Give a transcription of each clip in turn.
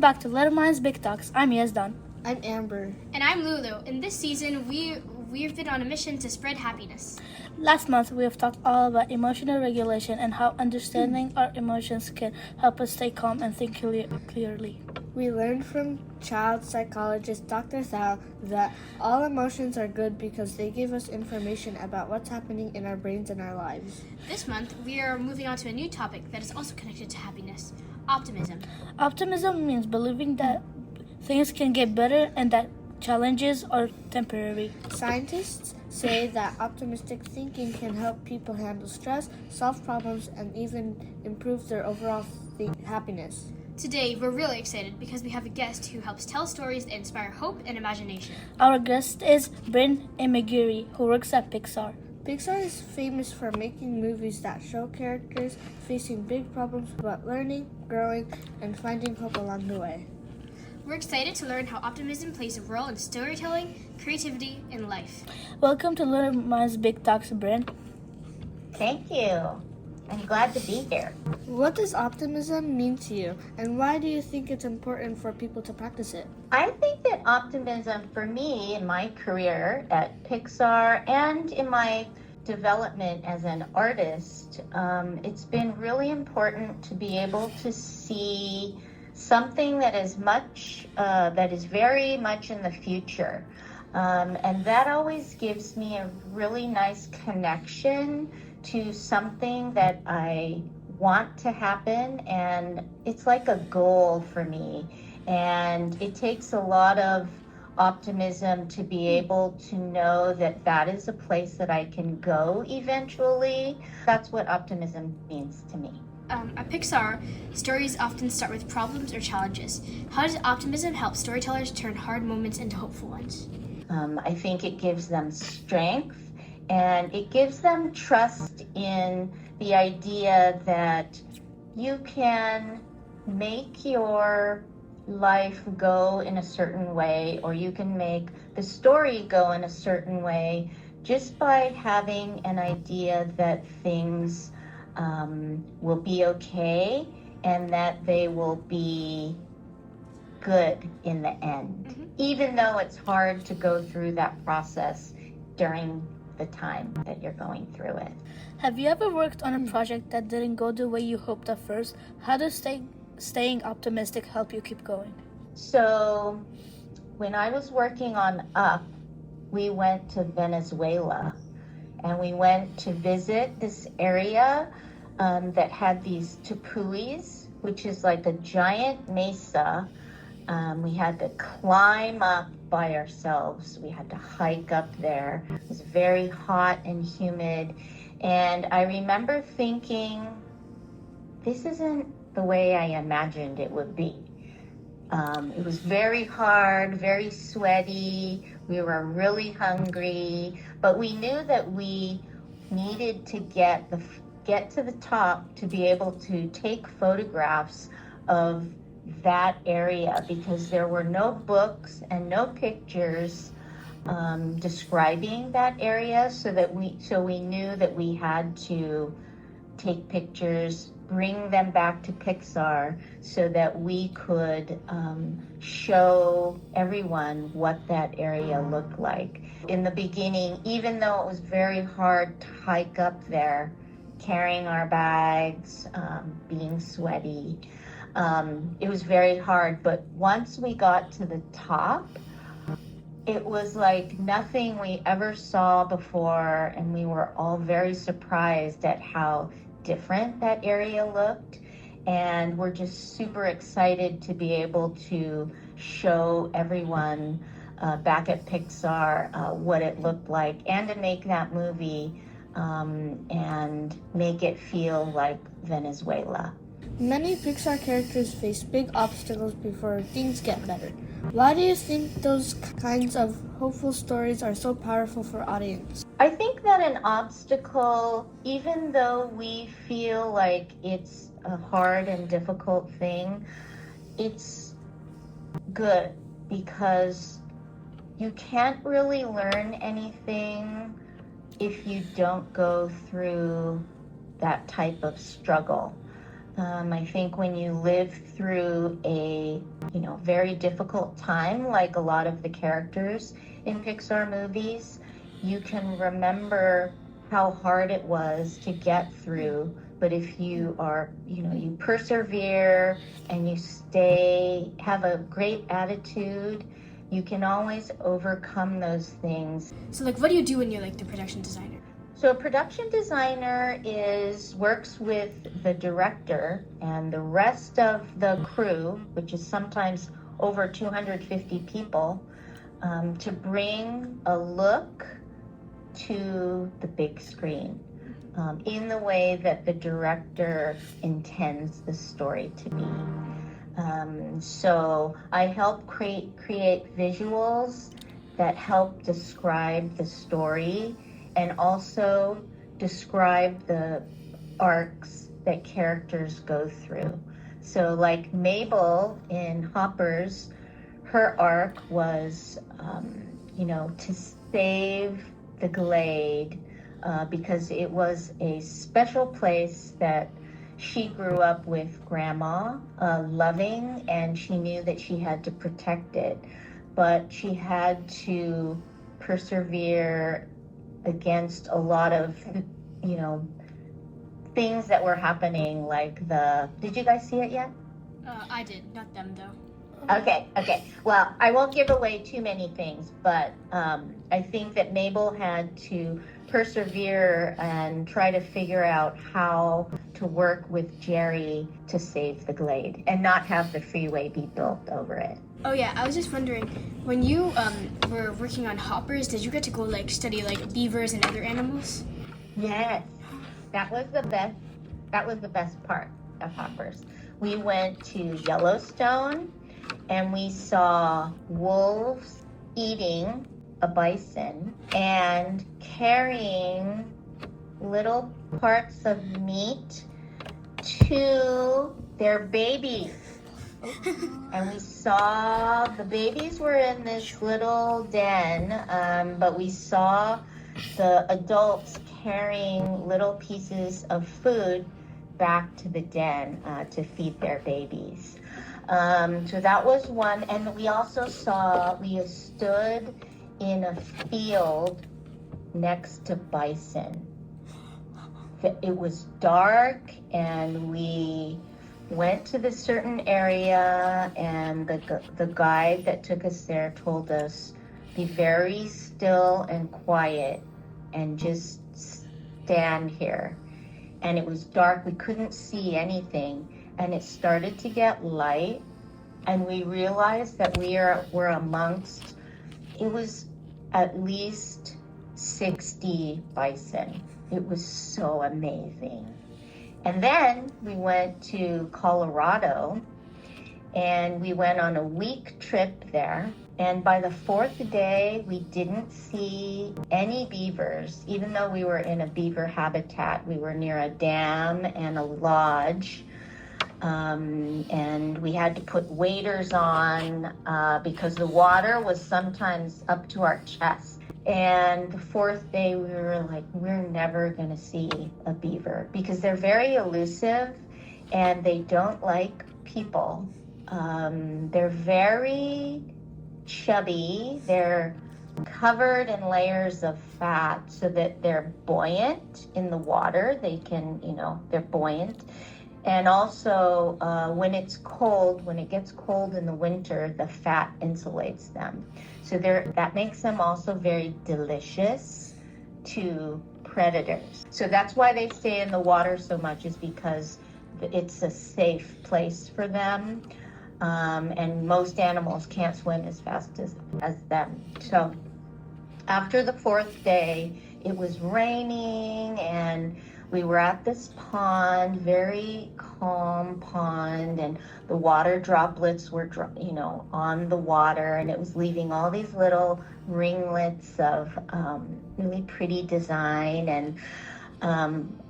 Welcome back to Little Minds Big Talks. I'm Yazdan. I'm Amber. And I'm Lulu. In this season, we've been on a mission to spread happiness. Last month, we have talked all about emotional regulation and how understanding our emotions can help us stay calm and think clearly. We learned from child psychologist Dr. Thal that all emotions are good because they give us information about what's happening in our brains and our lives. This month, we are moving on to a new topic that is also connected to happiness: optimism. Optimism means believing that things can get better and that challenges are temporary. Scientists say that optimistic thinking can help people handle stress, solve problems, and even improve their overall happiness. Today, we're really excited because we have a guest who helps tell stories that inspire hope and imagination. Our guest is Bryn Imagire, who works at Pixar. Pixar is famous for making movies that show characters facing big problems but learning, growing, and finding hope along the way. We're excited to learn how optimism plays a role in storytelling, creativity, and life. Welcome to Little Minds Big Talks, Bryn. Thank you. I'm glad to be here. What does optimism mean to you, and why do you think it's important for people to practice it? I think that optimism for me in my career at Pixar and in my development as an artist, it's been really important to be able to see something that is very much in the future. And that always gives me a really nice connection to something that I want to happen, and it's like a goal for me. And it takes a lot of optimism to be able to know that that is a place that I can go eventually. That's what optimism means to me. At Pixar, stories often start with problems or challenges. How does optimism help storytellers turn hard moments into hopeful ones? I think it gives them strength, and it gives them trust in the idea that you can make your life go in a certain way, or you can make the story go in a certain way just by having an idea that things will be okay and that they will be good in the end, even though it's hard to go through that process during the time that you're going through it. Have you ever worked on a project that didn't go the way you hoped at first? How does staying optimistic help you keep going? So when I was working on Up, we went to Venezuela, and we went to visit this area that had these tepuis, which is like a giant mesa. We had to climb up by ourselves. We had to hike up there. It was very hot and humid. And I remember thinking, this isn't the way I imagined it would be. It was very hard, very sweaty. We were really hungry, but we knew that we needed to get to the top to be able to take photographs of that area, because there were no books and no pictures describing that area, so we knew that we had to take pictures, bring them back to Pixar so that we could show everyone what that area looked like. In the beginning, even though it was very hard to hike up there, carrying our bags, being sweaty, it was very hard. But once we got to the top, it was like nothing we ever saw before, and we were all very surprised at how different that area looked. And we're just super excited to be able to show everyone back at Pixar what it looked like, and to make that movie and make it feel like Venezuela. Many Pixar characters face big obstacles before things get better. Why do you think those kinds of hopeful stories are so powerful for audience? I think that an obstacle, even though we feel like it's a hard and difficult thing, it's good, because you can't really learn anything if you don't go through that type of struggle. I think when you live through a, very difficult time, like a lot of the characters in Pixar movies, you can remember how hard it was to get through. But if you are, you persevere and you have a great attitude, you can always overcome those things. So like, what do you do when you're like the production designer? So a production designer works with the director and the rest of the crew, which is sometimes over 250 people, to bring a look to the big screen in the way that the director intends the story to be. So I help create visuals that help describe the story and also describe the arcs that characters go through. So like Mabel in Hoppers, her arc was, to save the Glade because it was a special place that she grew up with Grandma loving, and she knew that she had to protect it. But she had to persevere against a lot of, things that were happening, like did you guys see it yet? I did, not them though. Okay. Well, I won't give away too many things, but I think that Mabel had to persevere and try to figure out how to work with Jerry to save the Glade and not have the freeway be built over it. Oh yeah, I was just wondering, when you were working on Hoppers, did you get to go like study like beavers and other animals? Yes, that was the best. That was the best part of Hoppers. We went to Yellowstone and we saw wolves eating a bison and carrying little parts of meat to their babies. And we saw the babies were in this little den, but we saw the adults carrying little pieces of food back to the den to feed their babies. So that was one. And we also we stood in a field next to bison. It was dark and we went to the certain area, and the guide that took us there told us, be very still and quiet and just stand here. And it was dark, we couldn't see anything, and it started to get light, and we realized that we're amongst, it was at least 60 bison. It was so amazing. And then we went to Colorado, and we went on a week trip there. And by the fourth day, we didn't see any beavers, even though we were in a beaver habitat. We were near a dam and a lodge. And we had to put waders on because the water was sometimes up to our chest. And the fourth day, we were like, we're never going to see a beaver because they're very elusive and they don't like people. They're very chubby. They're covered in layers of fat so that they're buoyant in the water. They can, they're buoyant. And also, when it gets cold in the winter, the fat insulates them. So that makes them also very delicious to predators. So that's why they stay in the water so much, is because it's a safe place for them. And most animals can't swim as fast as them. So after the fourth day, it was raining and we were at this pond, very calm pond, and the water droplets were, on the water, and it was leaving all these little ringlets of really pretty design. And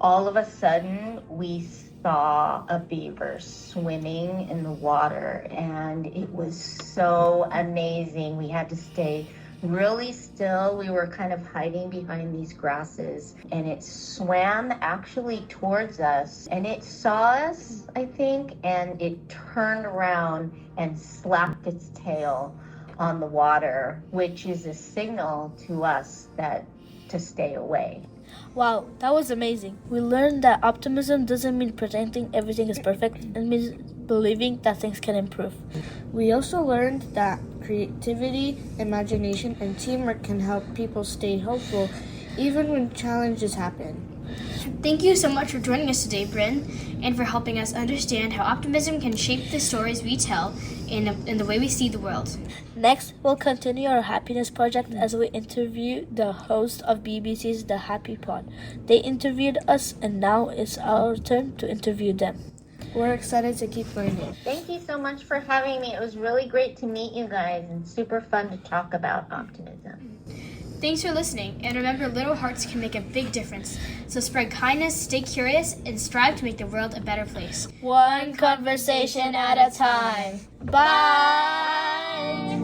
all of a sudden, we saw a beaver swimming in the water, and it was so amazing. We had to stay really still. We were kind of hiding behind these grasses, and it swam actually towards us, and it saw us, I think, and it turned around and slapped its tail on the water, which is a signal to us that to stay away. Wow, that was amazing. We learned that optimism doesn't mean pretending everything is perfect. It means believing that things can improve. We also learned that creativity, imagination, and teamwork can help people stay hopeful even when challenges happen. Thank you so much for joining us today, Bryn, and for helping us understand how optimism can shape the stories we tell in the way we see the world. Next, we'll continue our happiness project as we interview the host of BBC's The Happy Pod. They interviewed us, and now it's our turn to interview them. We're excited to keep learning. Thank you so much for having me. It was really great to meet you guys and super fun to talk about optimism. Thanks for listening, and remember, little hearts can make a big difference. So spread kindness, stay curious, and strive to make the world a better place. One conversation at a time. Bye!